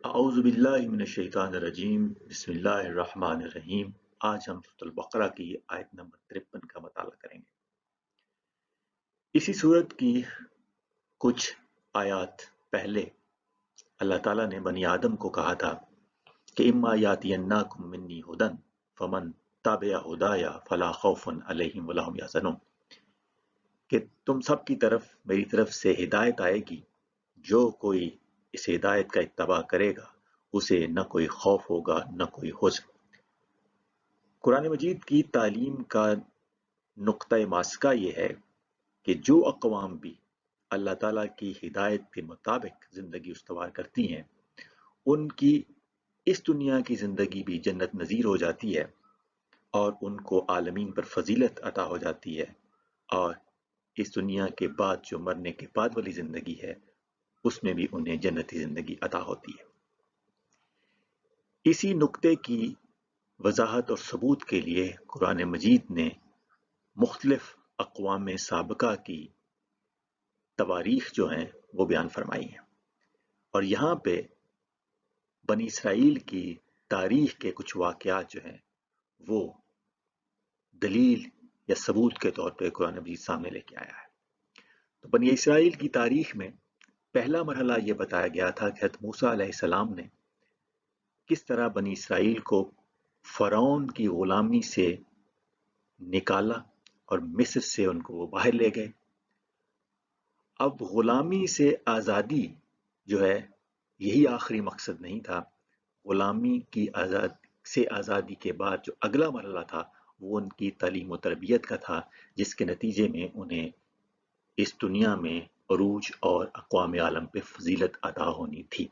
اعوذ باللہ من الشیطان الرجیم بسم اللہ الرحمن الرحیم۔ آج ہم سورۃ البقرہ کی آیت نمبر 53 کا مطالعہ کریں گے۔ اسی سورت کی کچھ آیات پہلے اللہ تعالیٰ نے بنی آدم کو کہا تھا کہ اما یاتینکم منی ھدی فمن تبع ھدایا فلا خوف علیہم ولا ھم یحزنون، کہ تم سب کی طرف میری طرف سے ہدایت آئے گی، جو کوئی اس ہدایت کا اتباع کرے گا اسے نہ کوئی خوف ہوگا نہ کوئی حزن۔ قرآن مجید کی تعلیم کا نقطہ ماسکہ یہ ہے کہ جو اقوام بھی اللہ تعالیٰ کی ہدایت کے مطابق زندگی استوار کرتی ہیں، ان کی اس دنیا کی زندگی بھی جنت نظیر ہو جاتی ہے اور ان کو عالمین پر فضیلت عطا ہو جاتی ہے، اور اس دنیا کے بعد جو مرنے کے بعد والی زندگی ہے اس میں بھی انہیں جنتی زندگی عطا ہوتی ہے۔ اسی نقطے کی وضاحت اور ثبوت کے لیے قرآن مجید نے مختلف اقوام سابقہ کی تواریخ جو ہیں وہ بیان فرمائی ہیں، اور یہاں پہ بنی اسرائیل کی تاریخ کے کچھ واقعات جو ہیں وہ دلیل یا ثبوت کے طور پہ قرآن مجید سامنے لے کے آیا ہے۔ تو بنی اسرائیل کی تاریخ میں پہلا مرحلہ یہ بتایا گیا تھا کہ حضرت موسیٰ علیہ السلام نے کس طرح بنی اسرائیل کو فرعون کی غلامی سے نکالا اور مصر سے ان کو وہ باہر لے گئے۔ اب غلامی سے آزادی جو ہے یہی آخری مقصد نہیں تھا، غلامی کی آزادی کے بعد جو اگلا مرحلہ تھا وہ ان کی تعلیم و تربیت کا تھا، جس کے نتیجے میں انہیں اس دنیا میں عروج اور اقوام عالم پہ فضیلت عطا ہونی تھی۔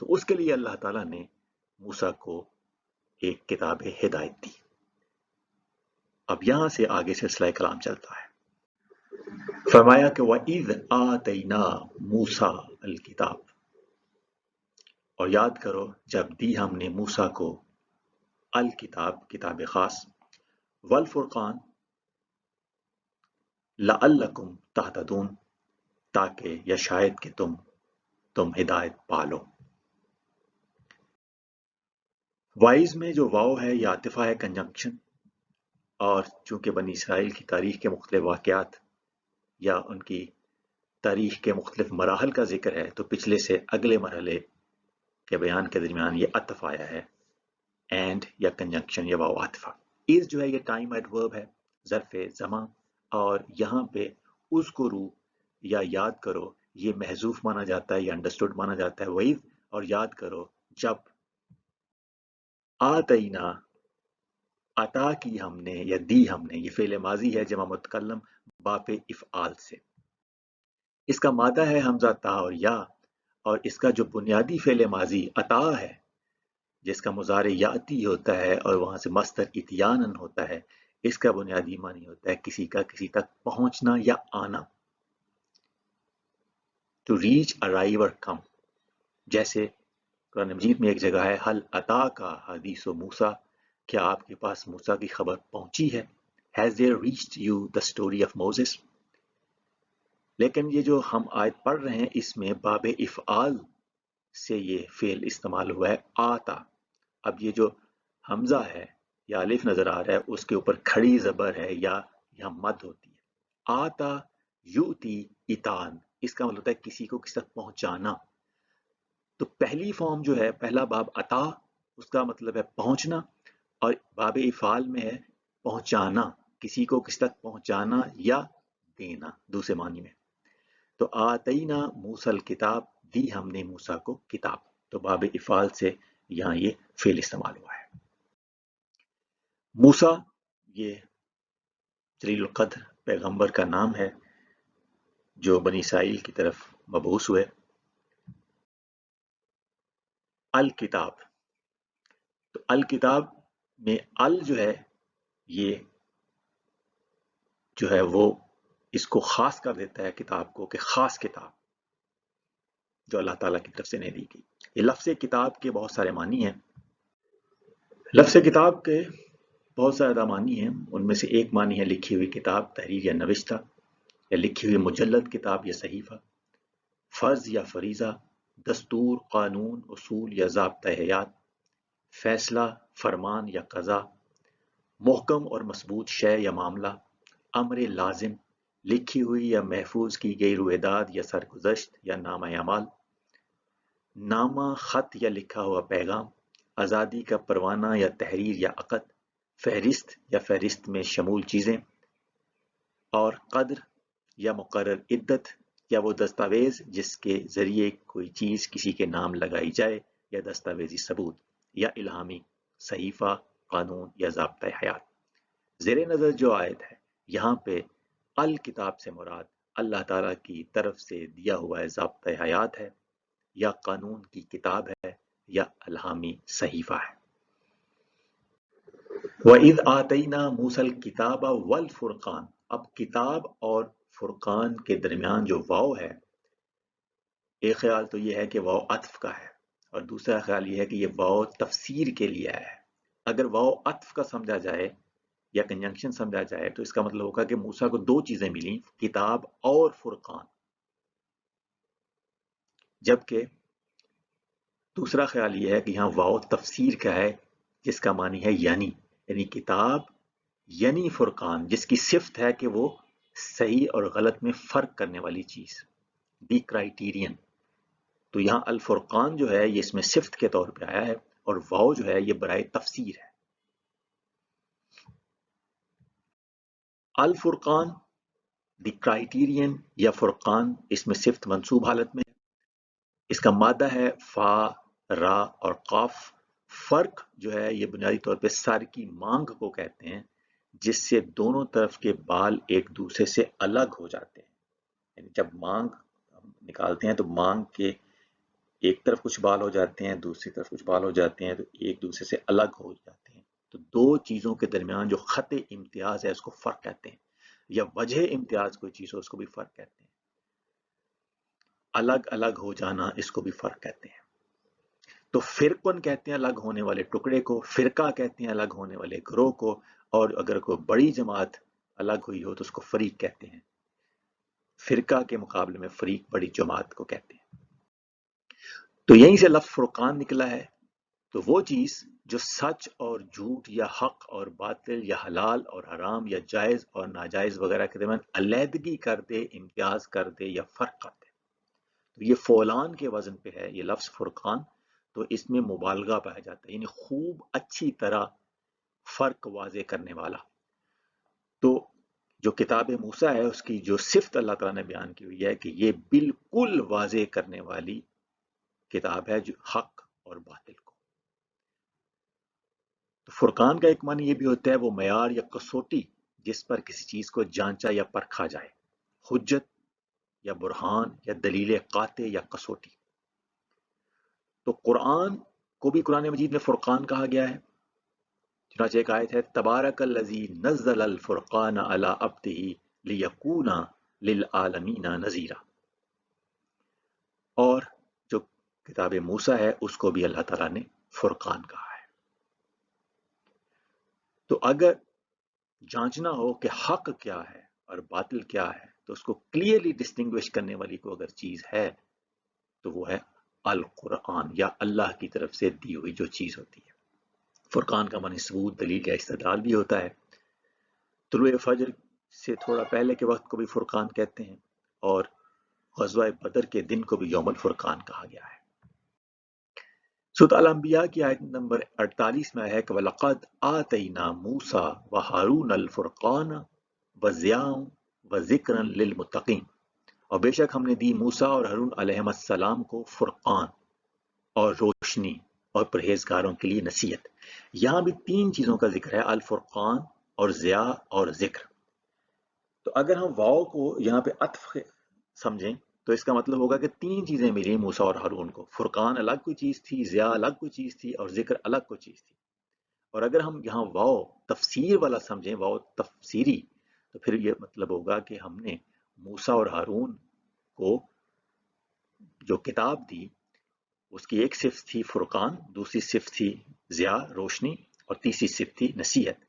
تو اس کے لیے اللہ تعالیٰ نے موسیٰ کو ایک کتاب ہدایت دی۔ اب یہاں سے آگے سلسلہ کلام چلتا ہے۔ فرمایا کہ وَإِذْ آتَيْنَا مُوسَىٰ الْكِتَابَ، اور یاد کرو جب دی ہم نے موسیٰ کو الکتاب کتاب خاص، والفرقان لعلکم تہتدون، تاکہ یا شاید کہ تم ہدایت پالو۔ وائز میں جو واو ہے یہ عاطفہ ہے، کنجنکشن، اور چونکہ بنی اسرائیل کی تاریخ کے مختلف واقعات یا ان کی تاریخ کے مختلف مراحل کا ذکر ہے تو پچھلے سے اگلے مرحلے کے بیان کے درمیان یہ عطف آیا ہے، اینڈ یا کنجنکشن یا واو عاطفہ۔ از جو ہے یہ ٹائم ایڈورب ہے، ظرف زمان، اور یہاں پہ اذکروا یا یاد کرو یہ محذوف مانا جاتا ہے یا انڈرسٹوڈ مانا جاتا ہے۔ وَإِذْ، اور یاد کرو جب، آتینا عطا کی ہم نے یا دی ہم نے، یہ فعل ماضی ہے جمع متکلم باپ افعال سے، اس کا مادہ ہے حمزہ تا اور یا، اور اس کا جو بنیادی فعل ماضی عطا ہے جس کا مضارع یاتی ہوتا ہے اور وہاں سے مصدر اتیانن ہوتا ہے، اس کا بنیادی معنی ہوتا ہے کسی کا کسی تک پہنچنا یا آنا، ٹو ریچ، ارائیو اور کم۔ جیسے قرآن مجید میں ایک جگہ ہے حل عطا کا حدیث و موسیٰ، کیا آپ کے پاس موسیٰ کی خبر پہنچی ہے، has there reached you the story of Moses. لیکن یہ جو ہم آیت پڑھ رہے ہیں اس میں باب افعال سے یہ فعل استعمال ہوا ہے آتا۔ اب یہ جو حمزہ ہے یا الف نظر آ رہا ہے اس کے اوپر کھڑی زبر ہے یا یہاں مد ہوتی ہے۔ آتا یؤتی اتان، اس کا مطلب ہوتا ہے کسی کو کسی تک پہنچانا۔ تو پہلی فارم جو ہے پہلا باب عطا، اس کا مطلب ہے پہنچنا، اور باب افعال میں ہے پہنچانا، کسی کو کسی تک پہنچانا یا دینا دوسرے معنی میں۔ تو آتینا موسیٰ الکتاب، دی ہم نے موسیٰ کو کتاب، تو باب افعال سے یہاں یہ فعل استعمال ہوا ہے۔ موسیٰ یہ جلیل القدر پیغمبر کا نام ہے جو بنی اسرائیل کی طرف مبعوث ہوئے۔ الکتاب، تو الکتاب میں ال جو ہے یہ جو ہے وہ اس کو خاص کر دیتا ہے کتاب کو، کہ خاص کتاب جو اللہ تعالیٰ کی طرف سے نہیں دی گئی۔ یہ لفظ کتاب کے بہت سارے معنی ہیں، لفظ کتاب کے بہت زیادہ معنی ہیں، ان میں سے ایک معنی ہے لکھی ہوئی کتاب، تحریر یا نوشتہ، یا لکھی ہوئی مجلد کتاب یا صحیفہ، فرض یا فریضہ، دستور، قانون، اصول یا ضابطہ حیات، فیصلہ، فرمان یا قضا، محکم اور مثبوت شے یا معاملہ، امر لازم، لکھی ہوئی یا محفوظ کی گئی رویداد یا سرگزشت یا نامہ اعمال، نامہ، خط یا لکھا ہوا پیغام، آزادی کا پروانہ یا تحریر یا عقد، فہرست یا فہرست میں شمول چیزیں، اور قدر یا مقرر عدت یا وہ دستاویز جس کے ذریعے کوئی چیز کسی کے نام لگائی جائے، یا دستاویزی ثبوت، یا الہامی صحیفہ، قانون یا ضابطہ حیات۔ زیر نظر جو آیت ہے یہاں پہ الکتاب سے مراد اللہ تعالیٰ کی طرف سے دیا ہوا ضابطہ حیات ہے، یا قانون کی کتاب ہے، یا الہامی صحیفہ ہے۔ وَإِذْ آتَيْنَا مُوسَى الْكِتَابَ وَالْفُرْقَانَ، اب کتاب اور فرقان کے درمیان جو واو ہے، ایک خیال تو یہ ہے کہ واو عطف کا ہے، اور دوسرا خیال یہ ہے کہ یہ واو تفسیر کے لیے ہے۔ اگر واو عطف کا سمجھا جائے یا کنجنکشن سمجھا جائے تو اس کا مطلب ہوگا کہ موسیٰ کو دو چیزیں ملیں، کتاب اور فرقان، جبکہ دوسرا خیال یہ ہے کہ یہاں واو تفسیر کا ہے، جس کا معنی ہے یعنی کتاب یعنی فرقان، جس کی صفت ہے کہ وہ صحیح اور غلط میں فرق کرنے والی چیز، دی کرائیٹیرین۔ تو یہاں الفرقان جو ہے یہ اس میں صفت کے طور پہ آیا ہے، اور واو جو ہے یہ برائے تفسیر ہے۔ الفرقان، دی کرائیٹیرین یا فرقان، اس میں صفت منصوب حالت میں ہے۔ اس کا مادہ ہے فا، را اور قاف۔ فرق جو ہے یہ بنیادی طور پہ سر کی مانگ کو کہتے ہیں، جس سے دونوں طرف کے بال ایک دوسرے سے الگ ہو جاتے ہیں۔ یعنی جب مانگ نکالتے ہیں تو مانگ کے ایک طرف کچھ بال ہو جاتے ہیں، دوسری طرف کچھ بال ہو جاتے ہیں، تو ایک دوسرے سے الگ ہو جاتے ہیں۔ تو دو چیزوں کے درمیان جو خط امتیاز ہے اس کو فرق کہتے ہیں، یا وجہ امتیاز کوئی چیز ہو اس کو بھی فرق کہتے ہیں۔ الگ الگ ہو جانا اس کو بھی فرق کہتے ہیں۔ تو فرقن کہتے ہیں الگ ہونے والے ٹکڑے کو، فرقہ کہتے ہیں الگ ہونے والے گروہ کو، اور اگر کوئی بڑی جماعت الگ ہوئی ہو تو اس کو فریق کہتے ہیں۔ فرقہ کے مقابلے میں فریق بڑی جماعت کو کہتے ہیں۔ تو یہیں سے لفظ فرقان نکلا ہے۔ تو وہ چیز جو سچ اور جھوٹ یا حق اور باطل یا حلال اور حرام یا جائز اور ناجائز وغیرہ کے درمیان علیحدگی کر دے، امتیاز کر دے یا فرق کر دے، تو یہ فولان کے وزن پہ ہے یہ لفظ فرقان۔ تو اس میں مبالغہ پایا جاتا ہے، یعنی خوب اچھی طرح فرق واضح کرنے والا۔ تو جو کتاب موسیٰ ہے اس کی جو صفت اللہ تعالیٰ نے بیان کی ہوئی ہے کہ یہ بالکل واضح کرنے والی کتاب ہے، جو حق اور باطل کو۔ تو فرقان کا ایک معنی یہ بھی ہوتا ہے وہ معیار یا کسوٹی جس پر کسی چیز کو جانچا یا پرکھا جائے، حجت یا برہان یا دلیل قاطع یا کسوٹی۔ تو قرآن کو بھی قرآن مجید میں فرقان کہا گیا ہے۔ چنانچہ ایک آیت ہے تبارک الذی نزل الفرقان علی عبدہ لیکون للعالمین نذیرا، اور جو کتاب موسیٰ ہے اس کو بھی اللہ تعالیٰ نے فرقان کہا ہے۔ تو اگر جانچنا ہو کہ حق کیا ہے اور باطل کیا ہے تو اس کو کلیئرلی ڈسٹنگوش کرنے والی کوئی اگر چیز ہے تو وہ ہے القرآن، یا اللہ کی طرف سے دی ہوئی جو چیز ہوتی ہے۔ فرقان کا معنی ثبوت، دلیل یا استدلال بھی ہوتا ہے۔ طلوع فجر سے تھوڑا پہلے کے وقت کو بھی فرقان کہتے ہیں، اور غزوہ بدر کے دن کو بھی یوم الفرقان کہا گیا ہے۔ سورۃ الانبیاء کی آیت نمبر 48 میں ہے کہ وَلَقَدْ آتَيْنَا مُوسَىٰ وَهَارُونَ الْفُرْقَانَ وَضِيَاءً وَذِكْرًا لِلْمُتَّقِينَ، اور بے شک ہم نے دی موسیٰ اور ہارون علیہ السلام کو فرقان اور روشنی اور پرہیزگاروں کے لیے نصیحت۔ یہاں بھی تین چیزوں کا ذکر ہے، الفرقان اور ضیاء اور ذکر۔ تو اگر ہم واو کو یہاں پہ عطف سمجھیں تو اس کا مطلب ہوگا کہ تین چیزیں ملی موسیٰ اور ہارون کو، فرقان الگ کوئی چیز تھی، ضیاء الگ کوئی چیز تھی، اور ذکر الگ کوئی چیز تھی۔ اور اگر ہم یہاں واو تفسیر والا سمجھیں، واو تفسیری، تو پھر یہ مطلب ہوگا کہ ہم نے موسیٰ اور ہارون کو جو کتاب دی اس کی ایک صفت تھی فرقان، دوسری صفت تھی ضیاء روشنی، اور تیسری صفت تھی نصیحت۔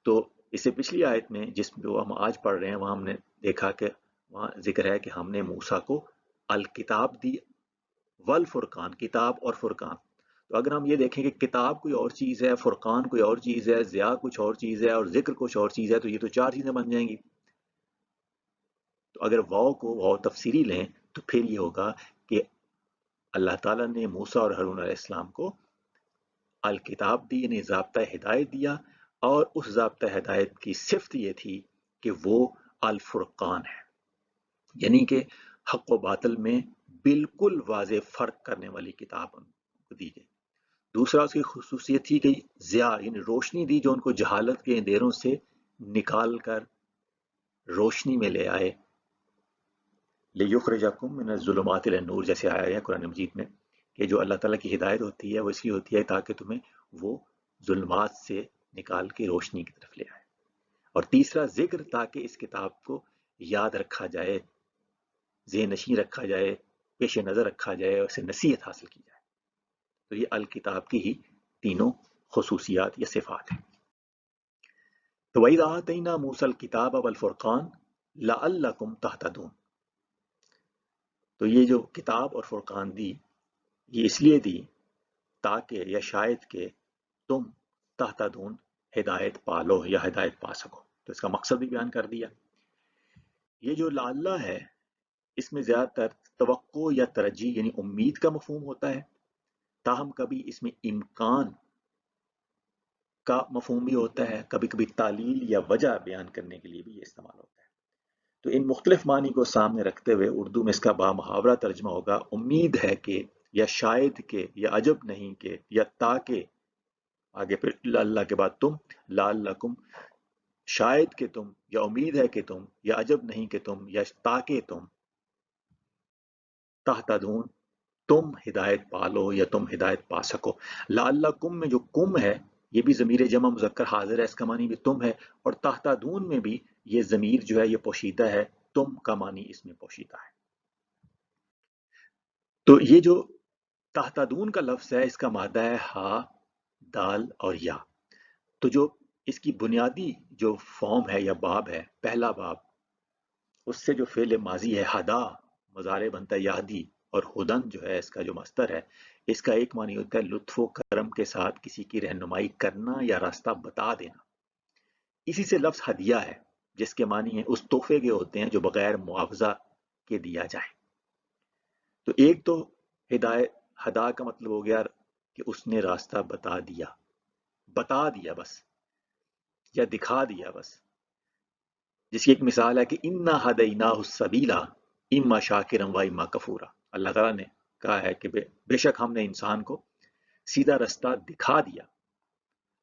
تو اس سے پچھلی آیت میں جس جو ہم آج پڑھ رہے ہیں وہاں ہم نے دیکھا کہ وہاں ذکر ہے کہ ہم نے موسیٰ کو الکتاب دی، والفرقان، کتاب اور فرقان. تو اگر ہم یہ دیکھیں کہ کتاب کوئی اور چیز ہے، فرقان کوئی اور چیز ہے، ضیاء کچھ اور چیز ہے اور ذکر کچھ اور چیز ہے، تو یہ تو چار چیزیں بن جائیں گی. تو اگر واو کو واو تفسیری لیں تو پھر یہ ہوگا کہ اللہ تعالیٰ نے موسیٰ اور ہارون علیہ السلام کو الکتاب دی، یعنی ضابطہ ہدایت دیا، اور اس ضابطہ ہدایت کی صفت یہ تھی کہ وہ الفرقان ہے، یعنی کہ حق و باطل میں بالکل واضح فرق کرنے والی کتاب ان کو دی گئی. دوسرا اس کی خصوصیت تھی کہ ضیاء یعنی روشنی دی، جو ان کو جہالت کے اندھیروں سے نکال کر روشنی میں لے آئے. لِيُخْرِجَكُم مِّنَ الظُّلُمَاتِ إِلَى النُّورِ، جیسے آیا ہے قرآن مجید میں کہ جو اللہ تعالیٰ کی ہدایت ہوتی ہے وہ اس لیے ہوتی ہے تاکہ تمہیں وہ ظلمات سے نکال کے روشنی کی طرف لے آئے. اور تیسرا ذکر، تاکہ اس کتاب کو یاد رکھا جائے، ذہن نشین رکھا جائے، پیش نظر رکھا جائے اور اسے نصیحت حاصل کی جائے. تو یہ الکتاب کی ہی تینوں خصوصیات یا صفات ہیں. تو وَإِذْ آتَيْنَا مُوسَى الْكِتَابَ وَالْفُرْقَانَ لَعَلَّكُمْ تَهْتَدُونَ. تو یہ جو کتاب اور فرقان دی، یہ اس لیے دی تاکہ یا شاید کہ تم تہتدون ہدایت پالو یا ہدایت پا سکو. تو اس کا مقصد بھی بیان کر دیا. یہ جو لعلہ ہے اس میں زیادہ تر توقع یا ترجیح یعنی امید کا مفہوم ہوتا ہے، تاہم کبھی اس میں امکان کا مفہوم بھی ہوتا ہے، کبھی کبھی تعلیل یا وجہ بیان کرنے کے لیے بھی یہ استعمال ہوتا ہے. تو ان مختلف معنی کو سامنے رکھتے ہوئے اردو میں اس کا بامحاورہ ترجمہ ہوگا امید ہے کہ، یا شاید کہ، یا عجب نہیں کہ، یا تاکہ، آگے پھر اللہ کے بعد تم، لعلکم، شاید کہ تم، یا امید ہے کہ تم، یا عجب نہیں کہ تم، یا تاکہ تم، تہتدون، تم ہدایت پالو یا تم ہدایت پا سکو. لعلکم میں جو کم ہے یہ بھی ضمیر جمع مذکر حاضر ہے، اس کا معنی بھی تم ہے، اور تہتدون میں بھی یہ ضمیر جو ہے یہ پوشیدہ ہے، تم کا معنی اس میں پوشیدہ ہے. تو یہ جو تہتدون کا لفظ ہے اس کا مادہ ہے ہا، دال اور یا. تو جو اس کی بنیادی جو فارم ہے یا باب ہے، پہلا باب، اس سے جو فعل ماضی ہے ہدا، مضارع بنتا ہے یہدی، اور ہدن جو ہے اس کا جو مصدر ہے، اس کا ایک معنی ہوتا ہے لطف و کرم کے ساتھ کسی کی رہنمائی کرنا یا راستہ بتا دینا. اسی سے لفظ ہدیہ ہے جس کے معنی ہے اس تحفے کے ہوتے ہیں جو بغیر معاوضہ کے دیا جائے. تو ایک تو ہدایت، ہدا کا مطلب ہو گیا کہ اس نے راستہ بتا دیا، بتا دیا بس، یا دکھا دیا بس. جس کی ایک مثال ہے کہ اِنَّا هَدَيْنَاهُ السَّبِيلَ اِمَّا شَاكِرًا وَإِمَّا كَفُورًا. اللہ تعالیٰ نے کہا ہے کہ بے شک ہم نے انسان کو سیدھا رستہ دکھا دیا،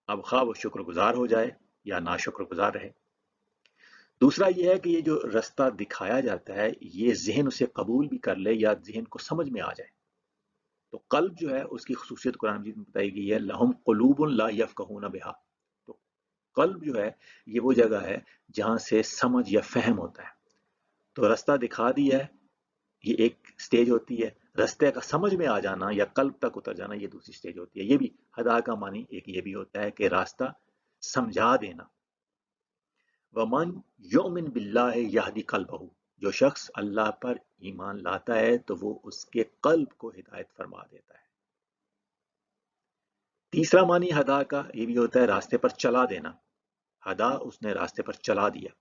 اب خواہ وہ شکر گزار ہو جائے یا ناشکر گزار رہے. دوسرا یہ ہے کہ یہ جو رستہ دکھایا جاتا ہے یہ ذہن اسے قبول بھی کر لے یا ذہن کو سمجھ میں آ جائے. تو قلب جو ہے اس کی خصوصیت قرآن مجید میں بتائی گئی ہے، لَهُمْ قُلُوبٌ لَا يَفْقَهُونَ بِهَا. تو قلب جو ہے یہ وہ جگہ ہے جہاں سے سمجھ یا فہم ہوتا ہے. تو رستہ دکھا دیا ہے، یہ ایک سٹیج ہوتی ہے، رستے کا سمجھ میں آ جانا یا قلب تک اتر جانا یہ دوسری سٹیج ہوتی ہے. یہ بھی ہدا کا معنی ایک یہ بھی ہوتا ہے کہ راستہ سمجھا دینا. وَمَنْ يُؤْمِنْ بِاللَّهِ يَهْدِ قَلْبَهُ. جو شخص اللہ پر ایمان لاتا ہے تو وہ اس کے قلب کو ہدایت فرما دیتا ہے. تیسرا معنی ہدا کا یہ بھی ہوتا ہے راستے پر چلا دینا. ہدا اس نے راستے پر چلا دیا.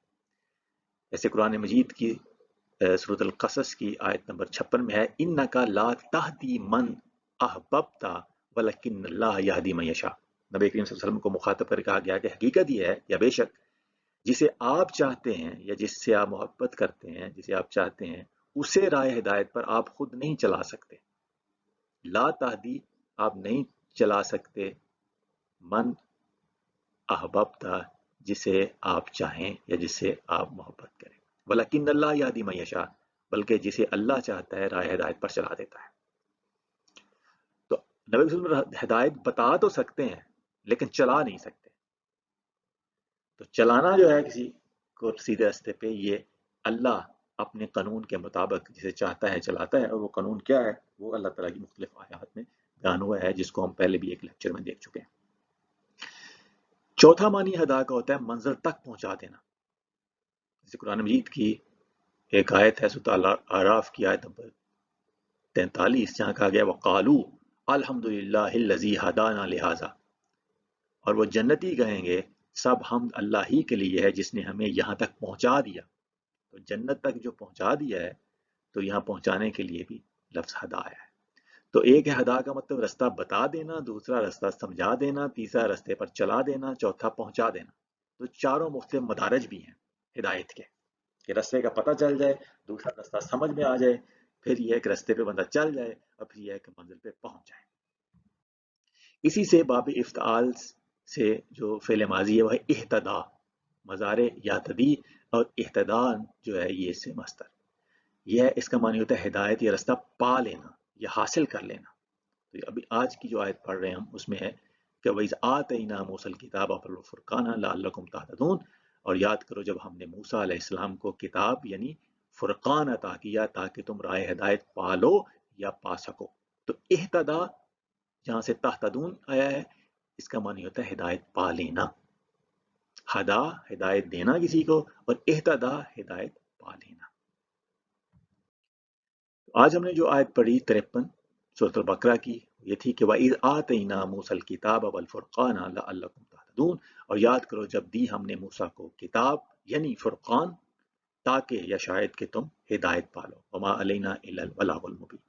ایسے قرآن مجید کی سورۃ القصص کی آیت نمبر 56 میں ہے اِنَّكَ لَا تَهْدِي مَنْ أَحْبَبْتَ وَلَكِنَّ اللَّهَ يَهْدِي مَن يَشَاءُ. نبی کریم صلی اللہ علیہ وسلم کو مخاطب کر کہا گیا کہ حقیقت یہ ہے یا بے شک جسے آپ چاہتے ہیں یا جس سے آپ محبت کرتے ہیں، جسے آپ چاہتے ہیں، اسے راہ ہدایت پر آپ خود نہیں چلا سکتے. لا تہدی، آپ نہیں چلا سکتے، من احببتا، جسے آپ چاہیں یا جس سے آپ محبت کریں. ولیکن اللہ یہدی من یشاء، بلکہ جسے اللہ چاہتا ہے راہ ہدایت پر چلا دیتا ہے. تو نبی صلی اللہ علیہ وسلم ہدایت بتا تو سکتے ہیں لیکن چلا نہیں سکتے. تو چلانا جو ہے کسی کو سیدھے راستے پہ، یہ اللہ اپنے قانون کے مطابق جسے چاہتا ہے چلاتا ہے. اور وہ قانون کیا ہے وہ اللہ تعالیٰ کی مختلف آیات میں بیان ہوا ہے جس کو ہم پہلے بھی ایک لیکچر میں دیکھ چکے ہیں. چوتھا معنی ہدا کا ہوتا ہے منزل تک پہنچا دینا. جیسے قرآن مجید کی ایک آیت ہے سورۃ الاعراف کی آیت نمبر 43 جہاں کہا گیا وقالو الحمدللہ الذی ہدانا لہذا، اور وہ جنتی کہیں گے سب حمد اللہ ہی کے لیے ہے جس نے ہمیں یہاں تک پہنچا دیا. تو جنت تک جو پہنچا دیا ہے تو یہاں پہنچانے کے لیے بھی لفظ ہدا ہے. تو ایک ہے ہدا کا مطلب رستہ بتا دینا، دوسرا رستہ سمجھا دینا، تیسرا رستے پر چلا دینا، چوتھا پہنچا دینا. تو چاروں مختلف مدارج بھی ہیں ہدایت کے کہ رستے کا پتہ چل جائے، دوسرا رستہ سمجھ میں آ جائے، پھر یہ ایک رستے پہ بندہ چل جائے، اور پھر یہ ایک منزل پہ پہنچ جائے. اسی سے باب افتعال سے جو فعل ماضی ہے وہ ہے اہتدا، مضارع یاتدی، اور اہتدان جو ہے یہ سے مصدر. یہ اس کا معنی ہوتا ہے ہدایت یا رستہ پا لینا یا حاصل کر لینا. تو ابھی آج کی جو آیت پڑھ رہے ہیں ہم اس میں ہے کہ وَإِذْ آتَيْنَا مُوسَى الْكِتَابَ وَالْفُرْقَانَ لَعَلَّكُمْ تَهْتَدُونَ، اور یاد کرو جب ہم نے موسیٰ علیہ السلام کو کتاب یعنی فرقان عطا کیا تاکہ تم راہ ہدایت پا لو یا پا سکو. تو اہتدا جہاں سے تہتدون آیا ہے اس کا معنی ہوتا ہے ہدایت پا لینا. ہدا ہدایت دینا کسی کو، اور اہتدا ہدایت پا لینا. آج ہم نے جو آیت پڑھی 53 سورۃ البقرہ کی یہ تھی کہ وَإِذْ آتَيْنَا مُوسَى الْكِتَابَ وَالْفُرْقَانَ لَعَلَّكُمْ تَهْتَدُونَ، اور یاد کرو جب دی ہم نے موسیٰ کو کتاب یعنی فرقان تاکہ یا شاید کہ تم ہدایت پالو. وَمَا عَلَيْنَا إِلَّا الْبَلَاغُ الْمُبِينُ.